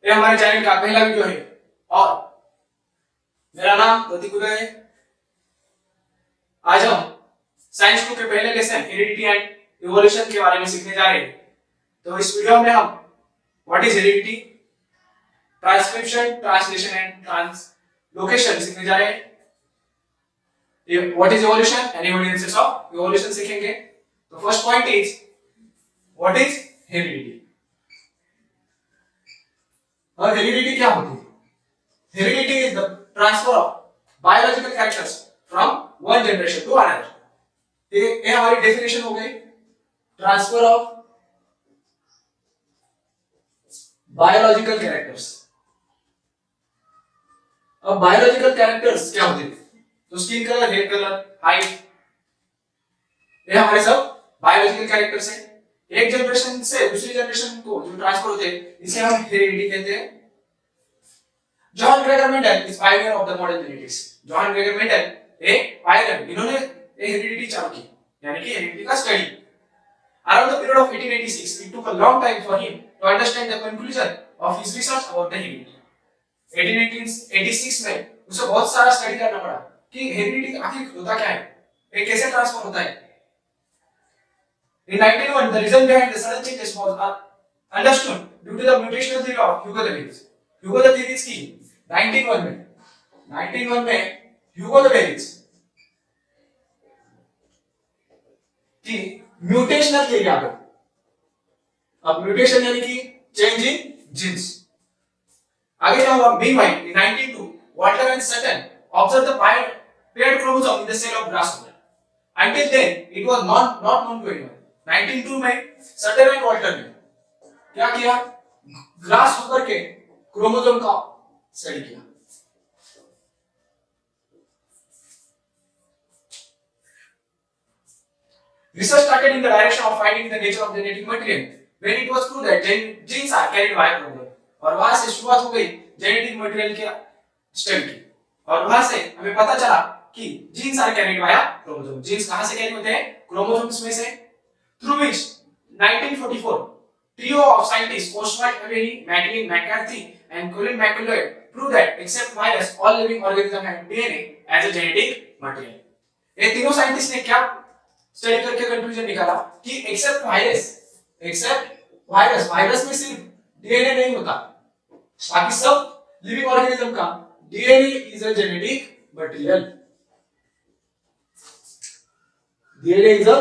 ये हमारे चैनल का पहला वीडियो है और मेरा नाम प्रतीक उदय है। आज हम साइंस 2 के पहले लेसन हेरिडिटी एंड इवोल्यूशन के बारे में सीखने जा रहे हैं। तो इस वीडियो में हम what is heredity, transcription, translation and translocation सीखने जा रहे हैं। What is evolution and evidences of evolution सीखेंगे। तो first point is what is heredity. और हेरिडिटी क्या होती है? Heredity is the transfer of biological characters from one generation to another. ये हमारी डेफिनेशन हो गई, ट्रांसफर ऑफ बायोलॉजिकल कैरेक्टर्स। अब बायोलॉजिकल कैरेक्टर्स क्या होते हैं? तो skin colour, hair colour, height, ये हमारे सब बायोलॉजिकल कैरेक्टर्स हैं। एक जनरेशन से दूसरी जनरेशन को जो ट्रांसफर होते हैं इसे हम हेरिडिटी कहते हैं। John Gregor Mendel is Pioneer of the modern genetics. John Gregor Mendel एक पायनियर, इन्होंने हेरिडिटी चालू की, यानी कि हेरिडिटी का study. Around the period of 1886 it took a long time for him to understand the conclusion of his research about the heredity। 1886 में उसे बहुत सारा स्टडी करना पड़ा कि हेरिडिटी आखिर होता क्या है, ये कैसे ट्रांसफर होता है। In 1901, the reason behind the sudden changes was understood due to the mutational theory of Hugo de Vries। Hugo de Vries की 1901 में Hugo de Vries की म्यूटेशनल थियरी आ गई। अब म्यूटेशन यानी कि चेंज इन जीन्स। आगे क्या हुआ? Meanwhile, in 1902, Walter and Sutton observed the paired chromosome in the cell of grasshopper। Until then, it was not known to anyone। 1902 में Sutton and Walter ने क्या किया? ग्रास होकर के क्रोमोसोम का स्टडी किया। Research started in the direction of finding the nature of genetic material when it was proved that genes are carried by chromosome। और वहां से शुरुआत हो गई जेनेटिक मटेरियल के स्टडी की। और वहां से हमें पता चला कि genes are carried by chromosome. Genes कहां से कैरी होते हैं? क्रोमोसोम्स में से। Through which 1944 trio of scientists Oswald Avery, Maclean McCarthy and Colin McLeod proved that except virus all living organisms have DNA as a genetic material। ये तीनों scientist ने क्या स्टडी करके कंक्लूजन निकाला कि एक्सेप्ट वायरस में सिर्फ डीएनए नहीं होता, बाकी सब लिविंग ऑर्गेनिज्म का DNA is a genetic material. DNA is a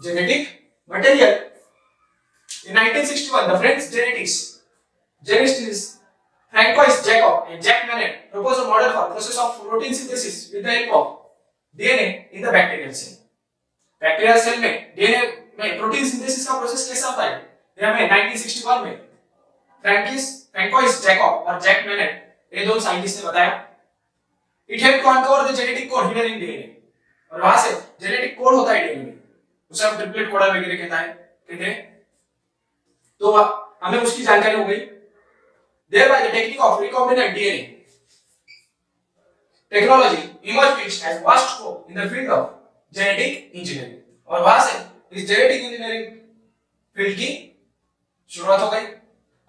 genetic material। In 1961, the French geneticists Francois Jacob and Jacques Manet proposed a model for process of protein synthesis with the help of DNA in the bacterial cell। Bacterial cell में DNA में protein synthesis का process कैसा होता है, ये हमें 1961 में Francois Jacob और जैक मैनेट ये दो साइंटिस्ट ने बताया। It help to uncover the genetic code hidden in DNA. और वहां से जेनेटिक कोड होता है डीएनए में, उसे हम ट्रिपलेट कोडन वगैरह कहते हैं। तो हमें उसकी जानकारी हो गई। thereby the technique of recombinant DNA technology emerged which has vast scope in the field of genetic engineering। और वहां से इस जेनेटिक इंजीनियरिंग फील्ड की शुरुआत हो गई।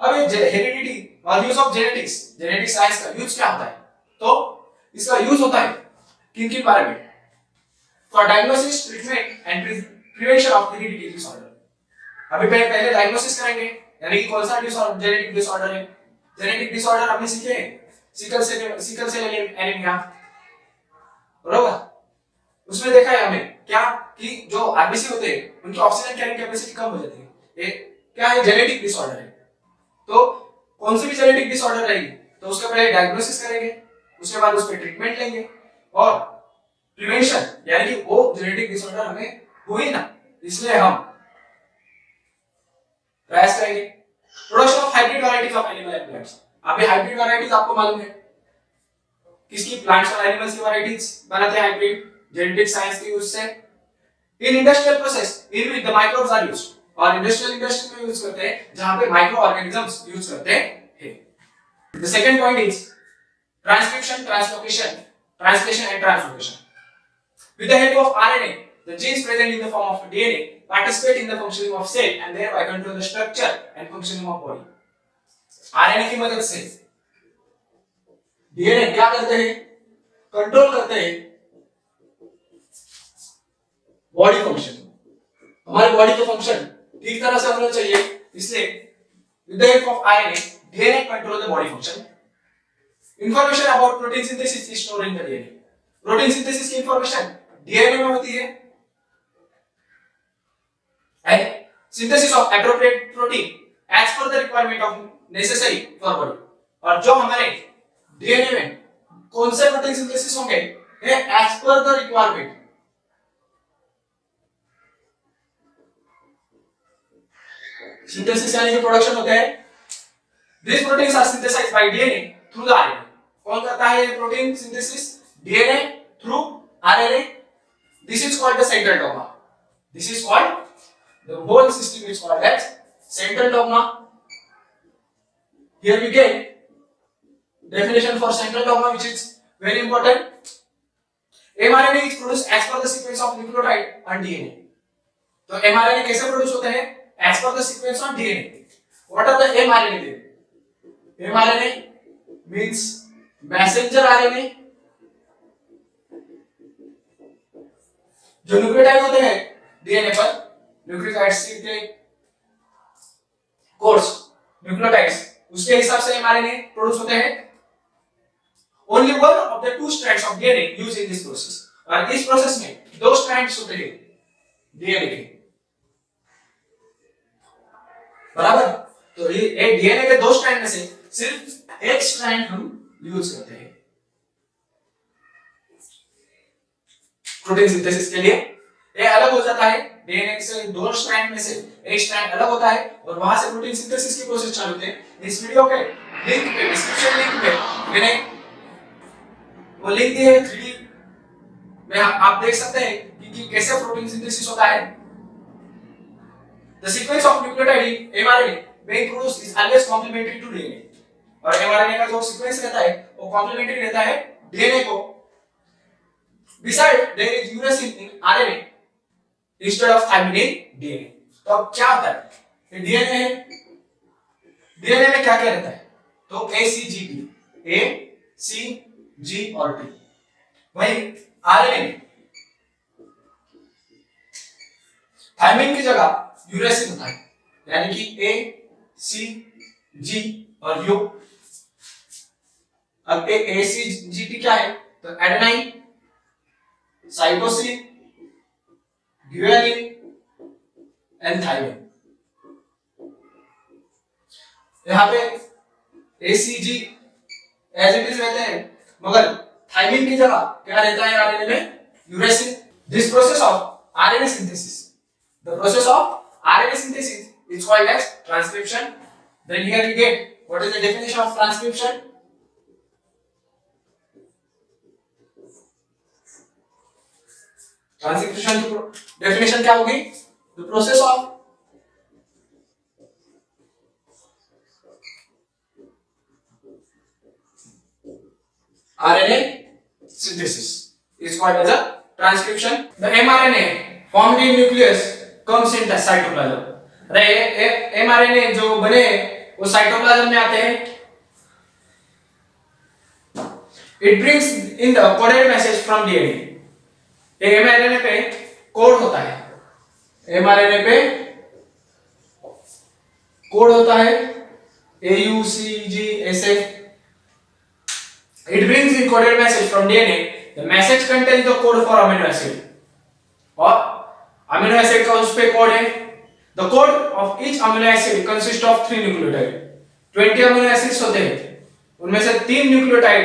अब ये हेरिडिटी और यूज ऑफ जेनेटिक साइंस का यूज क्या होता है? तो इसका यूज होता है किन किन बारे में? For diagnosis, treatment and prevention of heredity disorder. अभी पहले डायग्नोसिस करेंगे, यानी कि कौन सा डिसऑर्डर जेनेटिक डिसऑर्डर है। जेनेटिक डिसऑर्डर हमने सीखे सिकल सेल एनीमिया, बरोबर। उसमें देखा है हमें क्या कि जो आरबीसी होते हैं उनकी ऑक्सीजन कैरिंग कैपेसिटी कम हो जाती है। ये क्या है? जेनेटिक डिसऑर्डर है। तो कौन सी भी जेनेटिक डिसऑर्डर रहेगी तो उसका पहले डायग्नोसिस करेंगे, उसके बाद उस पे ट्रीटमेंट लेंगे और प्रिवेंशन, यानी कि वो जेनेटिक डिसऑर्डर हमें हुई ना, इसलिए हम प्रयास करेंगे। Production of hybrid varieties of animal and plants. अभी हाइब्रिड वैरायटीज आपको मालूम है किसकी? प्लांट्स और एनिमल्स की वैरायटीज बनाते हैं हाइब्रिड जेनेटिक साइंस के यूज से। In industrial process in which the microbes are used. और इंडस्ट्री में यूज करते हैं जहां पे माइक्रो ऑर्गेनिजम्स यूज करते हैं। The second point is transcription, translocation, translation and translocation. With the help of RNA, the genes present in the form of DNA participate in the functioning of cell and thereby control the structure and functioning of body। RNA की मदद से DNA क्या करते हैं, control करते हैं body function. हमारे body के फंक्शन ठीक तरह से होना चाहिए, इसलिए with the help of RNA DNA control the body function. Information about protein synthesis is stored in the DNA. Protein synthesis की इंफॉर्मेशन डीएनए में होती है and synthesis of appropriate protein as per the requirement of necessary for body। और जो हमारे DNA में कौन से प्रोटीन सिंथेसिस होंगे ये as per the requirement। Synthesis यानी कि प्रोडक्शन होता है। These proteins are synthesized by DNA through the RNA। कौन करता है ये protein synthesis? DNA through RNA। This is called the central dogma। This is called, the whole system is called as central dogma। Here we get definition for central dogma, which is very important। mRNA is produced as per the sequence of nucleotide and DNA। तो mRNA कैसे produce होते हैं? As per the sequence of DNA। What are the mRNA then? mRNA means messenger RNA। जो nucleotide होते हैं DNA पर, nucleotides के course nucleotides उसके हिसाब से mRNA प्रोड्यूस होते हैं। Only one of the two strands of DNA used in this process। और इस प्रोसेस में दो स्ट्रैंड्स होते हैं डीएनए के, बराबर। तो ये डीएनए के दो स्ट्रैंड में से सिर्फ एक स्ट्रैंड हम यूज करते हैं प्रोटीन सिंथेसिस के लिए। ये अलग हो जाता है, डीएनए से दो स्ट्रैंड में से एक स्ट्रैंड अलग होता है और वहां से प्रोटीन सिंथेसिस की प्रोसेस चालू होती है। इस वीडियो के लिंक पे, डिस्क्रिप्शन लिंक पे मैंने वो लिंक दी है 3D में, आप देख सकते हैं कि कैसे प्रोटीन सिंथेसिस होता है। The sequence of nucleotide in mRNA being produced is always complementary to DNA। और mRNA का जो सीक्वेंस रहता है वो कॉम्प्लीमेंट्री रहता है डीएनए को। Besides, there is uracil in RNA instead of thymine in DNA। तो अब क्या होता है? ये डीएनए है, डीएनए में क्या क्या रहता है? तो A, C, G और T। वहीं आरएनए में थायमिन की जगह यूरेसिल होता है, यानी कि A, C, G और U। अब A, C, G, T क्या है? तो adenine, cytosine, guanine and thymine. यहाँ पे ACG एज इट इज रहते हैं, मगर थायमिन की जगह क्या रहता है आरएनए में? Uracil. This process of RNA synthesis, the process of RNA synthesis is called as transcription। Then here we get what is the definition of transcription? Transcription की definition क्या होगी? The process of RNA synthesis is called as a transcription। The mRNA formed in nucleus comes in the cytoplasm। अरे mRNA जो बने वो cytoplasm में आते हैं। It brings in the coded message from DNA। ये mRNA पे कोड होता है, mRNA पे कोड होता है AUCGSA। It brings in coded message from DNA। The message contains the code for amino acid। और अमीनो एसिड का उस पे कोड है। The code of each amino acid consist of 3 nucleotide. 20 amino acids होते हैं, उनमें से 3 न्यूक्लियोटाइड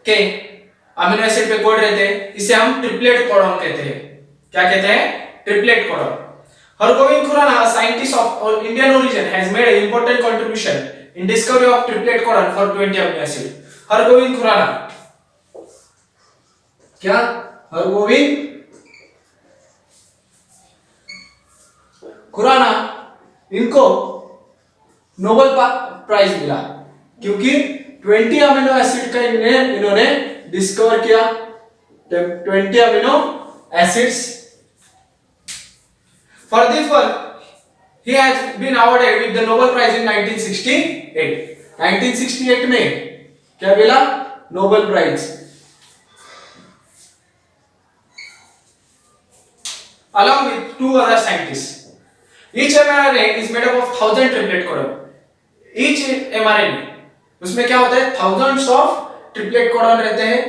के अमीनो एसिड पे कोड रहते हैं। इसे हम ट्रिपलेट कोडन कहते हैं। क्या कहते हैं? Triplet codon. Hargobind Khorana, a scientist of Indian origin, has made an important contribution in discovery of triplet codon for 20 amino acid। Hargobind Khorana, क्या? हरगोविंद खुराना, इनको नोबेल प्राइज मिला क्योंकि 20 अमीनो एसिड का इन्होंने डिस्कवर किया। 20 amino acids. For this work he has been awarded with the Nobel Prize in 1968. 1968 में क्या मिला? Nobel prize. Along with two other scientists. Each mRNA is made up of 1000 triplet codon. Each mRNA उसमें क्या होता है? thousands of triplet codon रहते हैं।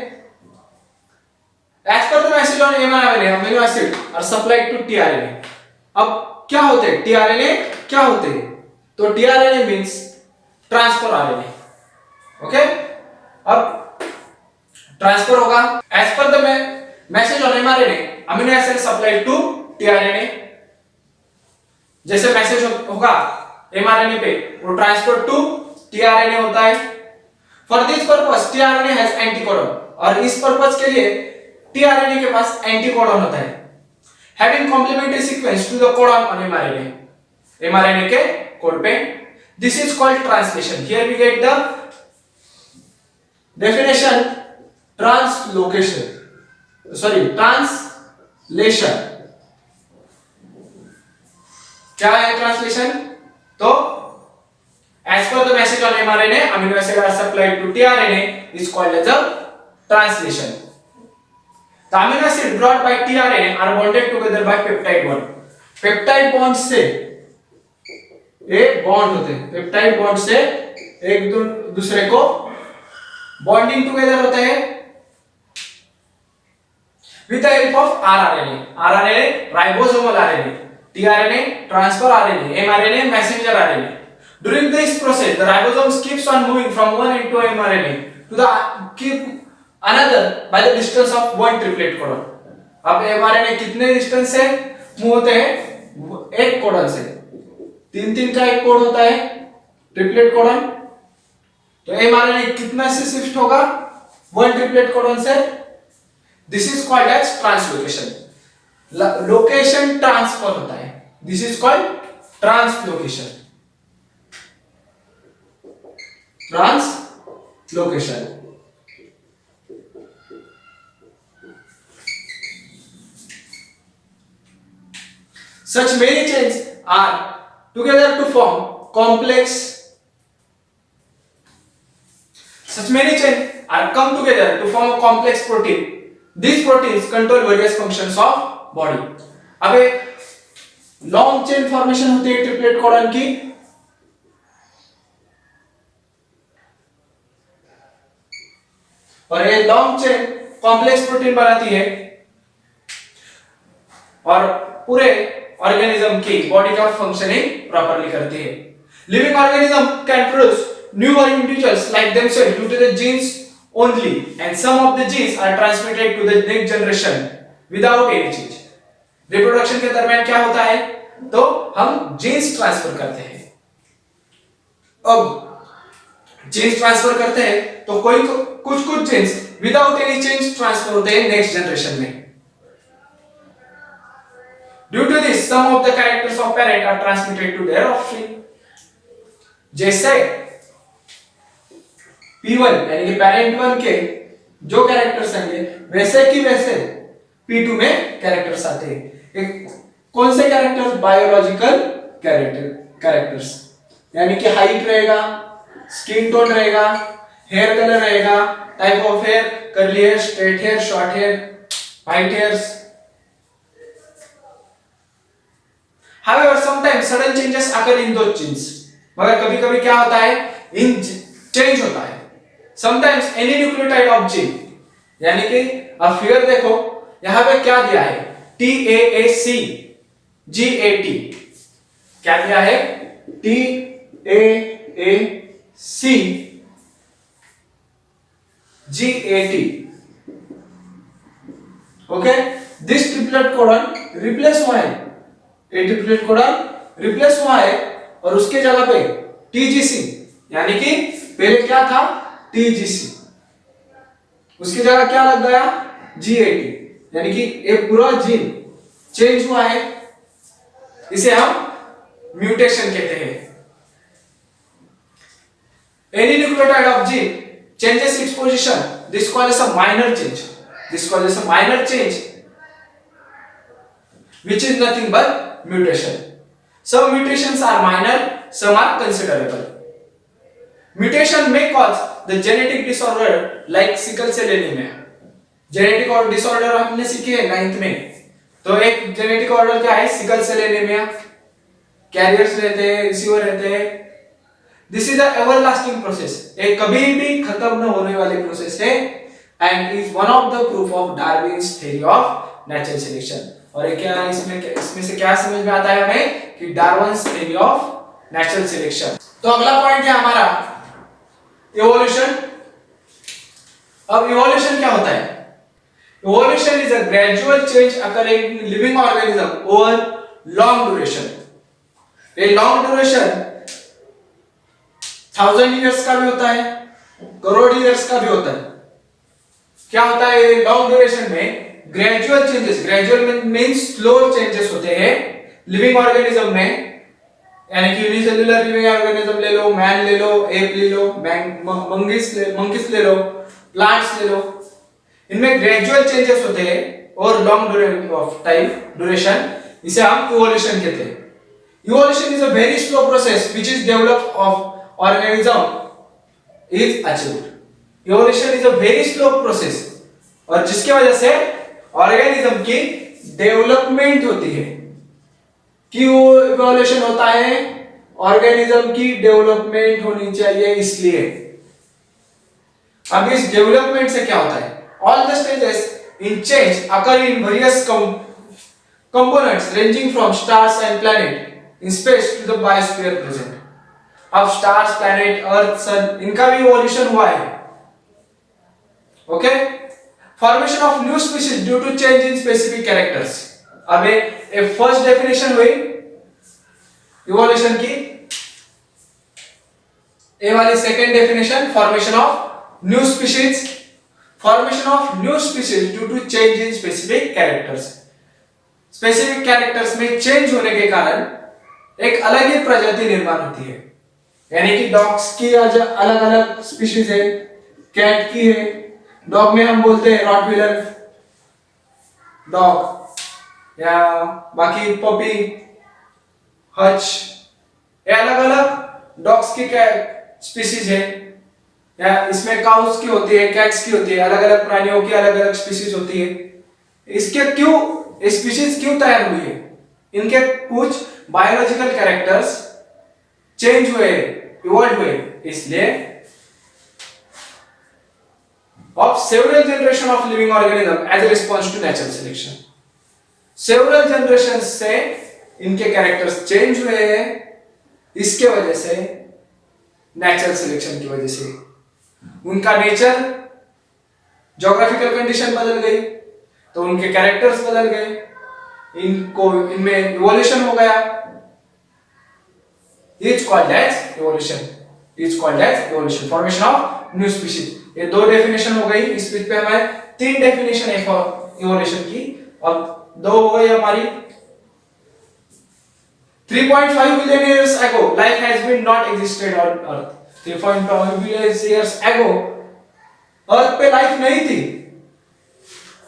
As per the message on mRNA, amino acid are supplied to tRNA. अब क्या होते हैं? tRNA क्या होते हैं? तो tRNA means transfer RNA. Okay? अब ट्रांसफर होगा as per the message on mRNA, amino acid supplied to tRNA. जैसे मैसेज होगा mRNA पे, वो ट्रांसफर टू tRNA होता है. For this purpose tRNA has एंटीकोडन, और इस पर्पस के लिए tRNA के पास एंटीकोडन होता है, having complementary sequence to the codon on mRNA. mRNA के कोड पे. This is called translation. Here we get the definition translocation, translation. क्या है ट्रांसलेशन? तो as per the message on mRNA, amino acids are supplied to tRNA is called as a translation. The amino acids brought by tRNA are bonded together by peptide bond. Peptide bond से एक bond होते हैं, peptide bond से एक दूसरे को bonding together होते हैं with the help of rRNA. rRNA ribosomal RNA, tRNA transfer RNA, mRNA messenger RNA. During this process, the ribosomes keeps on moving from one end to mRNA to the keep another by the distance of one triplet codon. अब mRNA कितने distance से move होते हैं? एक codon से. तीन का एक कोड होता है, ट्रिपलेट कोडन. तो mRNA कितना से शिफ्ट होगा? वन ट्रिपलेट कोडन से. This is called as translocation. Location transfer होता है. This is called translocation. Translocation. Such many chains are together to form complex. Such many chains are come together to form a complex protein. These proteins control various functions of body. अब एक long chain formation होती है triplet codon की, और ये long chain complex protein बनाती है और पूरे ऑर्गेनिज्म की बॉडी का फंक्शनिंग प्रॉपर्ली करती है. Living organism can produce new individuals like themselves due to the genes only, and some of the genes are transmitted to the next generation without any change. Reproduction के दरमियान क्या होता है? तो हम जीन्स ट्रांसफर करते हैं. अब जीन्स ट्रांसफर करते हैं तो कुछ genes without any change transfer होते हैं नेक्स्ट जनरेशन में. Due to this some of the characters of parent are transmitted to their offspring. जैसे P1 यानी कि पेरेंट 1 के जो कैरेक्टर्स आएंगे वैसे की वैसे P2 में कैरेक्टर्स आते हैं. कौन से कैरेक्टर्स? बायोलॉजिकल कैरेक्टर्स, यानी कि हाइट रहेगा, स्किन टोन रहेगा, हेयर कलर रहेगा, type of hair, curly hair, straight hair, short hair, white hairs. However, sometimes sudden changes occur in those genes. मगर कभी-कभी क्या होता है? इन चेंज होता है. Sometimes any nucleotide of gene, यानी कि अब फिगर देखो, यहां पे क्या दिया है? TAAC GAT. क्या दिया है? TAAC GAT. Okay, this triplet codon replace हुआ है. ये ट्रिपलेट कोडन रिप्लेस हुआ है और उसके जगह पे TGC, यानी कि पहले क्या था? TGC, उसकी जगह क्या लग गया? GAT, यानी कि एक पूरा जीन चेंज हुआ है. इसे हम म्यूटेशन कहते हैं. Any nucleotide of gene changes its position. This causes a minor change. This causes a minor change, which is nothing but mutation. Some mutations are minor, some are considerable. Mutation may cause the genetic disorder like sickle cell anemia. Genetic और disorder हमने सीखे हैं 9th में। तो एक genetic order क्या है? Sickle cell anaemia. Carriers रहते हैं, रिसीवर रहते हैं। This is a everlasting process, एक कभी भी खत्म न होने वाली प्रोसेस है and is one of the proof of Darwin's theory of natural selection. और ये क्या इसमें से क्या समझ में आता है हमें कि Darwin's theory of natural selection. तो अगला पॉइंट है हमारा इवोल्यूशन। अब इवोल्यूशन क्या होता है? Evolution is a gradual change occurring in living organism over long duration. A long duration 1000 years का भी होता है, करोड़ years का भी होता है। क्या होता है लॉन्ग ड्यूरेशन में? Gradual changes, gradual means slow changes होते हैं लिविंग ऑर्गेनिज्म में। यानी कि यूनिसेल्युलर लिविंग ऑर्गेनिज्म ले लो, मैन ले लो, एप ले लो, मंकीस ले लो, प्लांट्स ले लो, इनमें ग्रेजुअल चेंजेस होते हैं और लॉन्ग ड्यूरेशन, इसे हम इवोल्यूशन कहते हैं। Evolution is a very slow process which is develop of organism is achieved. Evolution is a very slow process और जिसकी वजह से ऑर्गेनिज्म की डेवलपमेंट होती है। क्यों इवोल्यूशन होता है? ऑर्गेनिज्म की डेवलपमेंट होनी चाहिए इसलिए। अब इस डेवलपमेंट से क्या होता है? All the stages in change occur in various components ranging from stars and planet in space to the biosphere present. अब stars, planet, earth, sun इनका भी evolution हुआ है। Okay? Formation of new species due to change in specific characters. अब एक first definition हुई evolution की। ये वाली second definition formation of new species. Formation of new species due to change in specific characters. Specific characters में change होने के कारण एक अलग ही प्रजाति निर्माण होती है। यानी कि डॉग्स की अलग अलग स्पीशीज है, कैट की है। डॉग में हम बोलते हैं रॉटवीलर डॉग या बाकी पपी, हच, ये अलग अलग डॉग्स की स्पीशीज है। या इसमें काउस की होती है, कैट्स की होती है, अलग अलग प्राणियों की अलग अलग स्पीशीज होती है। इसके क्यों स्पीशीज क्यों तैयार हुई है? इनके कुछ बायोलॉजिकल कैरेक्टर्स चेंज हुए, इवॉल्व हुए, इसलिए of several generation of living organism as a response to natural selection. several generations से इनके कैरेक्टर्स चेंज हुए हैं इसके वजह से, नेचुरल सिलेक्शन की वजह से। उनका नेचर, ज्योग्राफिकल कंडीशन बदल गई तो उनके कैरेक्टर्स बदल गए, इनमें इवोल्यूशन हो गया। Is called as evolution, is called as evolution, formation of new species. ये दो डेफिनेशन हो गई। इस पेज पे हमारे तीन डेफिनेशन है फॉर इवोल्यूशन की, अब दो हो गई हमारी। 3.5 billion years ago life has been not existed on earth. 3.5 billion years ago अर्थ पे लाइफ नहीं थी।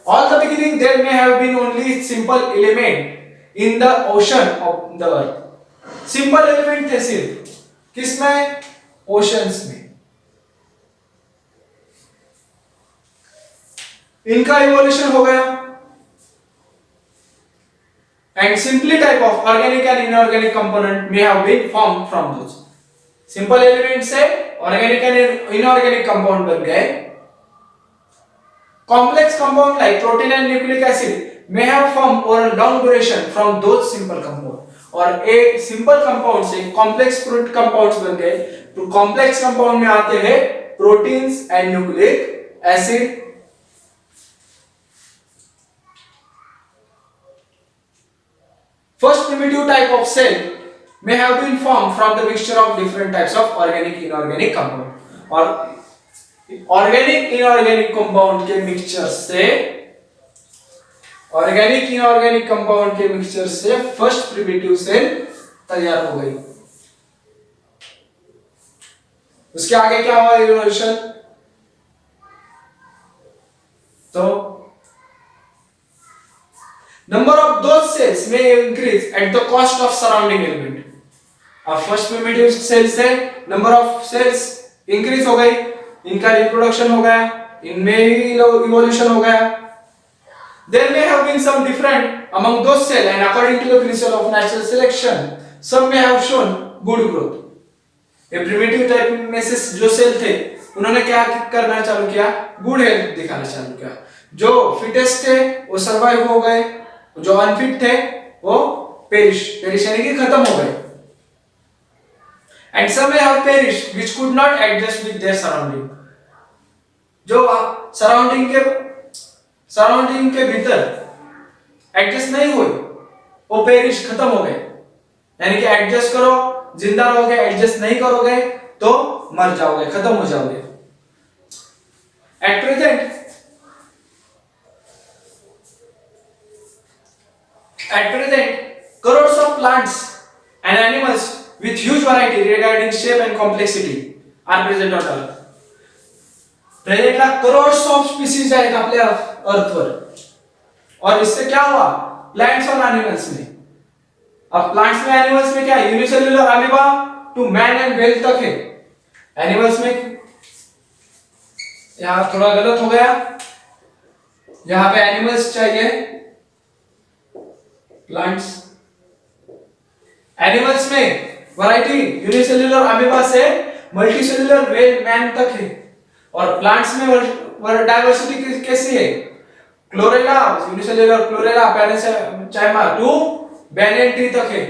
All the beginning there may have been only simple element in the ocean of the earth. Simple element थे सिर्फ किसमें? Oceans में। इनका evolution हो गया and simply type of organic and inorganic component may have been formed from those. Simple element से organic and inorganic compound बन गए। Complex compound like protein and nucleic acid may have formed over a long duration from those simple compound. और एक simple compound से complex compounds बन गए। तो complex compound में आते हैं proteins and nucleic acid. First primitive type of cell may have been formed from the mixture of different types of organic inorganic compound। और ऑर्गेनिक इनऑर्गेनिक कंपाउंड के mixture से, organic inorganic compound के mixture से first primitive cell तैयार हो गई। उसके आगे क्या हुआ? इवोल्यूशन। तो Number of those cells may increase at the cost of surrounding element. अब फर्स्ट प्रिमिटिव सेल से नंबर ऑफ सेल्स इंक्रीज हो गई, इनका रिप्रोडक्शन हो गया, इनमें ही इवोल्यूशन हो गया. There may have been some different among those cells, and according to the principle of natural selection, some may have shown good growth. ये प्रिमिटिव टाइप में से जो सेल थे उन्होंने क्या करना चालू किया, गुड हेल्थ दिखाना चालू किया. जो फिटेस्ट थे वो सर्वाइव हो गए, जो अनफिट थे वो पेरिश यानी कि खत्म हो गए. And some may have perished which could not adjust with their surrounding. जो सराउंडिंग के भीतर एडजस्ट नहीं हुए वो पेरिश खत्म हो गए. यानी कि एडजस्ट करो जिंदा रहोगे, एडजस्ट नहीं करोगे तो मर जाओगे, खत्म हो जाओगे. At present, crores of plants and animals with huge variety regarding shape and complexity are present on Earth. प्रेजेंटला crores of species आहेत आपल्या अर्थवर. और इससे क्या हुआ, प्लांट्स और एनिमल्स में. अब प्लांट्स में एनिमल्स में क्या है, unicellular amoeba to man and whale तक है. एनिमल्स में यहां थोड़ा गलत हो गया, यहां पे एनिमल्स चाहिए, प्लांट्स. एनिमल्स में वैरायटी यूनिसेल्युलर अमीबा से मल्टीसेल्युलर वेल मैन तक है. और प्लांट्स में डायवर्सिटी कैसी है, chlorella unicellular chlorella parenchyma to banyan tree तक है.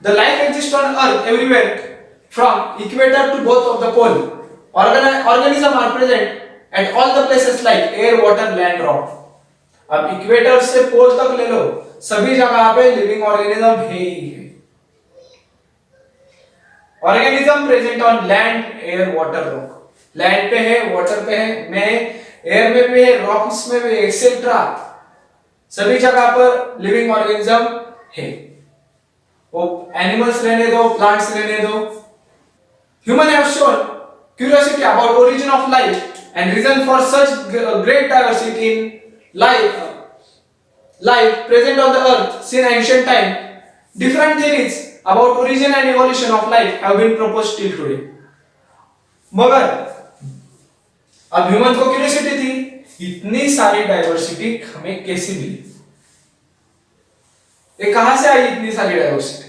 The life exists on Earth everywhere from equator to both of the pole. Organisms are present at all the places like air, water, land, rock. अब equator से पोल तक ले लो, सभी जगह पे living organism है ही है. Organism present on land, air, water, rock. Land पे है, वाटर पे है, में एयर में भी है, रॉक्स में भी, एक्सेट्रा. सभी जगह पर लिविंग ऑर्गेनिज्म है. वो एनिमल्स रहने दो, प्लांट्स रहने दो. Human have shown curiosity about origin of life and reason for such great diversity in life present on the earth since ancient time. Different theories about origin and evolution of life have been proposed till today. मगर अब human को curiosity थी, इतनी सारी diversity हमें कैसे मिली, ये कहां से आई इतनी सारी डाइवर्सिटी.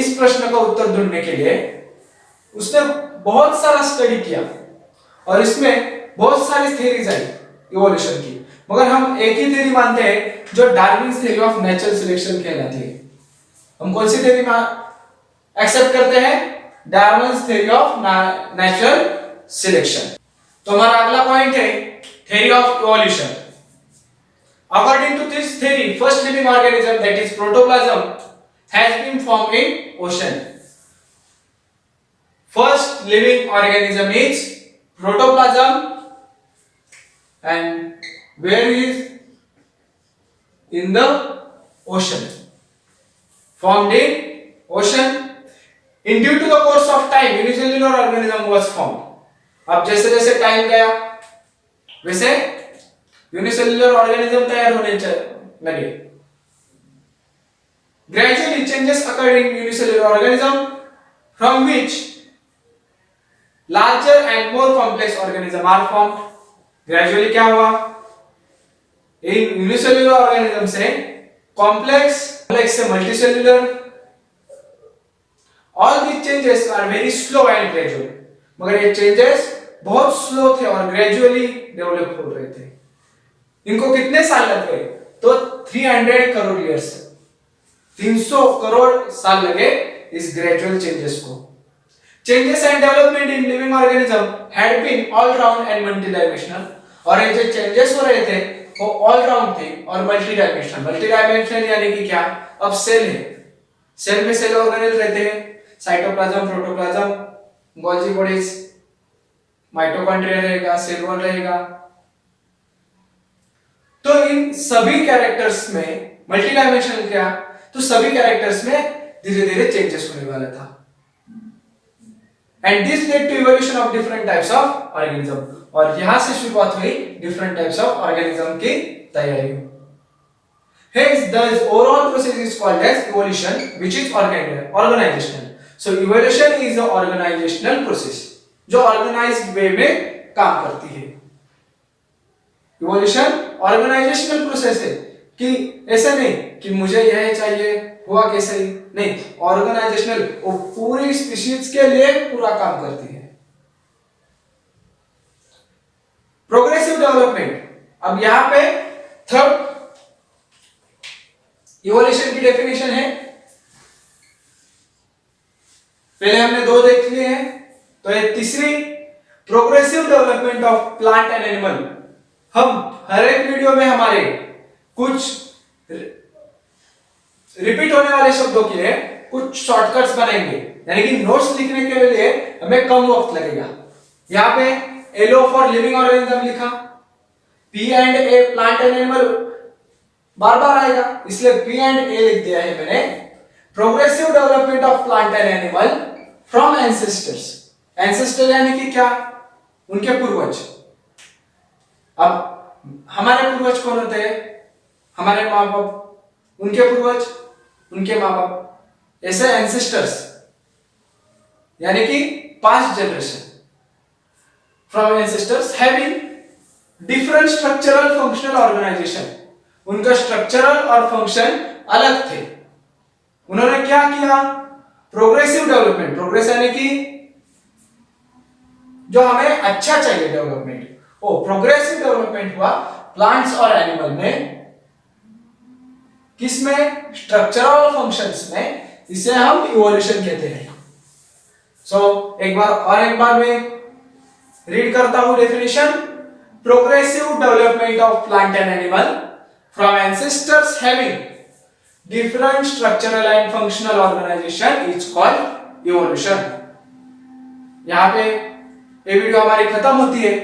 इस प्रश्न का उत्तर ढूंढने के लिए उसने बहुत सारा स्टडी किया और इसमें बहुत सारी थ्योरीज आई इवोल्यूशन की. मगर हम एक ही थ्योरी मानते हैं जो Darwin's theory of natural selection कहलाती है. हम कौन सी थ्योरी एक्सेप्ट करते हैं, Darwin's theory of natural selection. तो हमारा अगला पॉइंट है theory of evolution. According to this theory, first living organism that is protoplasm has been formed in ocean. First living organism is protoplasm, and where is in the ocean, formed in ocean. In due to the course of time, unicellular organism was formed. अब जैसे जैसे time गया वैसे unicellular organism तैयार होने लगे. Gradually changes occurred in unicellular organism from which larger and more complex organisms are formed. Gradually क्या हुआ, इन यूनिसेल्युलर ऑर्गेनिज्म से कॉम्प्लेक्स से multicellular. All these changes are very slow and gradual. मगर ये changes बहुत स्लो थे और gradually develop हो रहे थे. इनको कितने साल लग गए, तो 300 करोड़ ईयर्स, 300 करोड़ साल लगे इस ग्रेजुअल चेंजेस को. Changes and development in living organism had been all round and multidimensional. और ये जो चेंजेस हो रहे थे वो ऑल राउंड थे और मल्टी डायमेंशनल. मल्टी डायमेंशनल यानी कि क्या, अब सेल है, सेल में सेल ऑर्गेनेल रहते हैं, cytoplasm, protoplasm, Golgi bodies, mitochondria रहेगा, सेल वॉल रहेगा. तो इन सभी कैरेक्टर्स में मल्टी डायमेंशनल क्या, तो सभी कैरेक्टर्स में धीरे धीरे चेंजेस होने वाला था. And this led to evolution of different types of organism, और यहां से शुरुआत हुई डिफरेंट टाइप्स ऑफ ऑर्गेनिज्म की तैयारी। Hence, the overall process is called as evolution, which is organizational. So, evolution is a organizational process, जो organized way में काम करती है। Evolution organizational process है कि ऐसे नहीं कि मुझे यह चाहिए हुआ कैसे ही नहीं, organizational वो पूरी स्पीशीज के लिए पूरा काम करती है। Progressive development, अब यहाँ पे थर्ड इवोल्यूशन की डेफिनेशन है, पहले हमने दो देख लिए हैं, तो ये तीसरी progressive development of plant and animal. हम हर एक वीडियो में हमारे कुछ रिपीट होने वाले शब्दों के लिए कुछ शॉर्टकट्स बनाएंगे, यानी कि नोट्स लिखने के लिए हमें कम वक्त लगेगा। यहाँ पे एलओ फॉर लिविंग ऑर्गेनिज्म लिखा, P and A plant and animal बार बार आएगा, इसलिए पी एंड ए लिख दिया है मैंने। Progressive development of plant and animal from ancestors, ancestor यानी कि क्या, उनके पूर्वज। अब हमारे पूर्वज कौन होते हैं, हमारे माँ बाप, उनके पूर्वज उनके माँ बाप, ऐसे एंसेस्टर्स यानी कि 5 generation. From ancestors having different structural functional organisation, उनका स्ट्रक्चरल और फंक्शन अलग थे। उन्होंने क्या किया, प्रोग्रेसिव डेवलपमेंट, प्रोग्रेस यानी कि जो हमें अच्छा चाहिए डेवलपमेंट, वो प्रोग्रेसिव डेवलपमेंट हुआ प्लांट्स और एनिमल में। किसमें, स्ट्रक्चरल और फंक्शंस में, इसे हम इवोल्यूशन कहते हैं। एक बार मैं रीड करता हूं definition. Progressive development of plant and animal from ancestors having different structural and functional organization is called evolution। यहाँ पे ये वीडियो हमारी खत्म होती है।